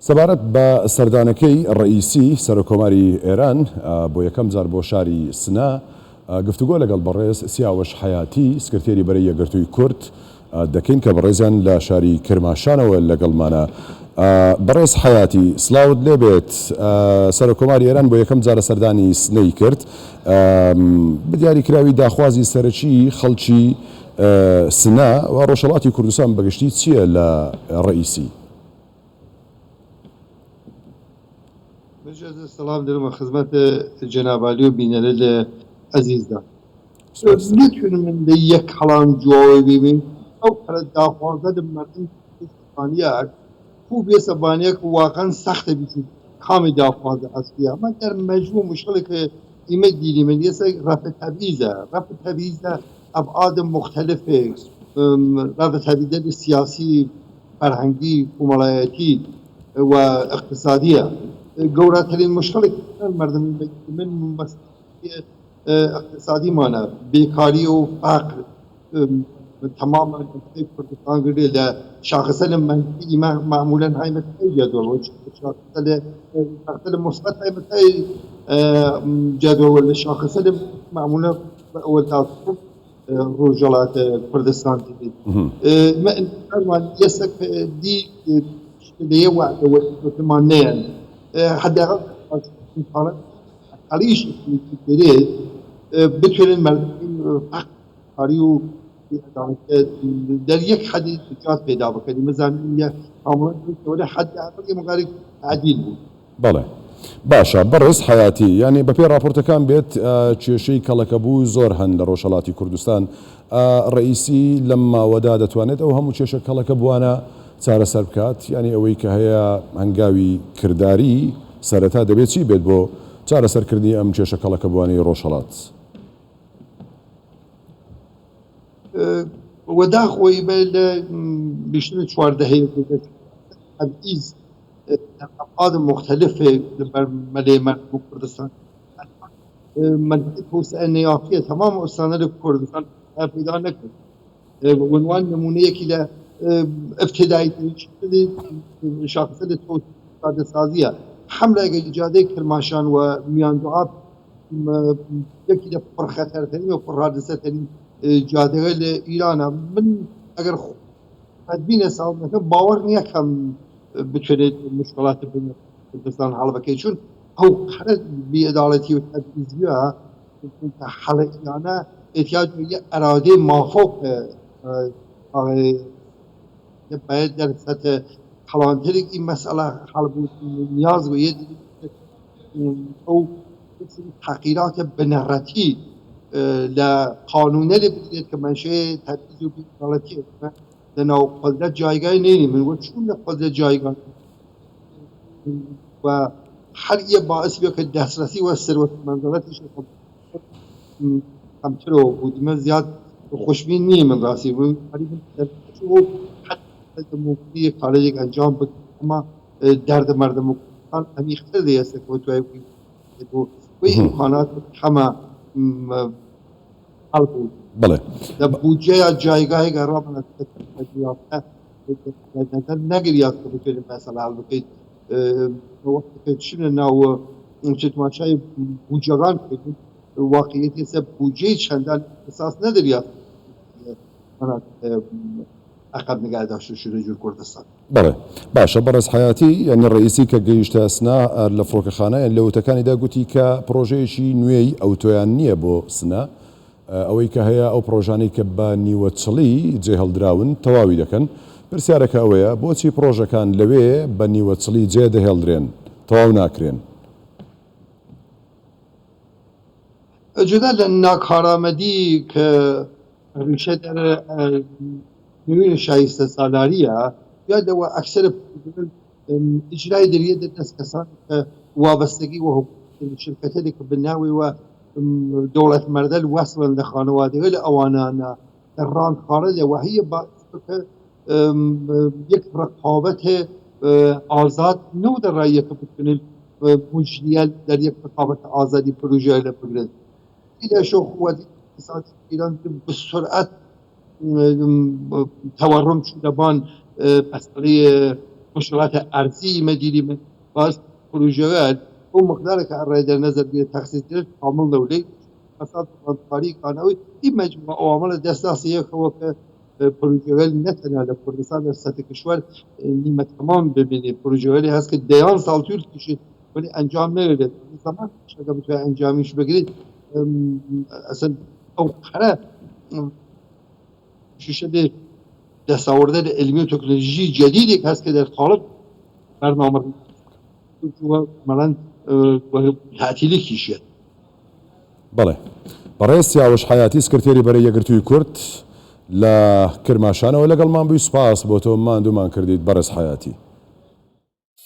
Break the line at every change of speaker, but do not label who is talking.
سەبارەت بە سەردانەکەی ڕئیسی سەرۆکۆماری ئێران بۆ یەکەم جار بۆ شاری سنا گفتوگۆ لەگەڵ بەڕێز سیاوەش حەیاتی سکرتێری بەرەی یەکگرتووی کورد دەکەین کە بەڕێزیان لە شاری کرماشانەوە لەگەڵمانە. بەڕێز حەیاتی سلااوت لێبێت. سەرۆکۆماری ئێران بۆ یەکەم جارە سەردانی سنەی کرد، دیاریکراوی داخوازی سەرەکی خەڵکی سنا و ڕۆژهەڵاتی کوردستان بەگشتی چییە لە ڕئیسی؟
سلام دەرمە خزمەت جەنابعالی و بینەرە عەزیزدا. نتوانم من لە یەک هەڵام جوابی ببین ئەو پەرە داخوازە لە مردم سەبانیەک خوب یە سەبانیەک واقعا سەختە بیچوو کامی داخوازە ئەسلیە ئەمە در مەجموع مشکلێک ئیمە دیری من یەسە رەفع تەبعیزە ئەبعاد مختلفة رەفع تەبعیزە سیاسی فەرهەنگی کۆمەڵایەتی و اقتصادیە گەورەترین مشکلێک مردم من اقتصادی مانە بێکاری و فقر تماما کوردستان گرێ لە شاخصە لە منفی معمولا هایمەتی جدول شاخصە لە مثبت هایمەتی جدول لە شاخصە لە معمولا ئەوەل تاسو ڕۆژهەڵات کوردستان دیت من یەسەک دی لێ وەتمانەیەن حداقل علیش دارید بتونن مردم فقری و در یک حد نجات پیدا بکنیم مثلا یه عمل دوره حد اقل مقدار عدیل بود.
بله باشە. بەڕێز حەیاتی یعنی بەپێی راپۆرتەکان بێت کێشەی کەڵەکەبوو زۆر هەن لە ڕۆژهەڵاتی کوردستان. ڕئیسی لەم ماوەدا دەتوانێت ئەو هەموو کێشە کەڵەکە بوانە چارەسەر بکات، یعنی ئەوەی کە هەیە هەنگاوی کردداری سەرەتا دەبێت چی بێت بۆ چارەسەرکردنی ئەم کێشە کەڵەکە بوانەی ڕۆژهەڵات؟
وداخوي بل بيشتري شواردهي تبعيز أبعاد مختلفة لمرمى كردستان منطقة وسائل تمام أستاذ كردستان پیدا نکرد. عنوان نمونه كلا ابتدائي شاخصة توسعة سازية حملة إيجادية كرماشان وميان دعاب يكيد فرخة ثانية وفرادسة ثانية جاده‌های ایران من اگر تدبین حساب نکنم باور نیه کم بتونه مشکلات کردستان حل بکنه چون هو خرد بی‌عدالتی و تبعیضیه حل ایرانه احتیاج به یک اراده موافق باید در سطح کلانتری این مسئله حل بود نیاز به یک او تغییرات بنیادی لقانون اللي بديت كمان شيء تحديد بيطلعتي لأنه قدرت جايجاي نيني من وشو من قدرت جايجاي وحرية باعث بيك الدهسرسي والثروة منزلات شيء كمترو ودم زياد خوشبين نية من راسي وحرية شو حتى ممكن خارجك أنجام بكما درد مردم كان أمي خير ده يسكت وإمكانات حما
بله
بودجه جایگاهی قرار نگیریافته نگیریافت که بتونیم مثلا حل بکنید وقتی که چین ناو چتماشای بودجه‌گان کنید واقعیتی است بودجه چندان اساس نداریافت من عقب نگه داشته شده جور کردستان.
بله باشه. بەڕێز حەیاتی یعنی ڕئیسی کە گەیشتە سنا لە فڕۆکەخانەیە لەوتەکانیدا گوتی کە پرۆژەیەکی نوێی ئەوتۆیان نییە بۆ سنا، ئەوەی کە هەیە ئەو پرۆژانەی کە بە نیوەچڵی جێ هەڵدراون تەواوی دەکەن. پرسیارەکە ئەوەیە بۆچی پرۆژەکان لەوێ بە نیوەچڵی جێ دەهێڵدرێن تەواو ناکرێن؟
جدا لە ناکارآمدی کە ریشە در نوین شایسته سالاریه یا دو اکثر اجرای دریه دست کسان وابستگی و شرکتی که بناوی و دولت مردل وصل لخانواده ولی آوانانا ران خارجه و هی باعث که یک رقابت آزاد نو در رایه که بتونه مجریال در یک رقابت آزادی پروژه را بگیرد. ایده شو قوت اقتصادی ایران به سرعت تورم شده بان مسئله مشکلات ارزی مدیری من باز پروژه او مقدار که رای در نظر بگیره تخصیص داره کامل دوله مثلا کاری کانوی این مجموعه عوامل دست دستیه که پروژه نه تنها در کردستان در سطح کشور نیمه تمام ببینید پروژه هست که دیان سال طول کشید ولی انجام نمیده زمان شاید بتونه انجامیش بگیرید اصلا او خره شده دستاوردهای علمی و تکنولوژی جدیدی هست که در قالب برنامه عملا تعطیلی کشید.
بەڵێ بەڕێز سیاوش حیاتی سکرتێری بەرەی یەکگرتووی کورد لە کرماشانەوە لەگەڵمان بووی سوپاس بۆ تۆ ماندوومان کردیت بەڕێز حیاتی.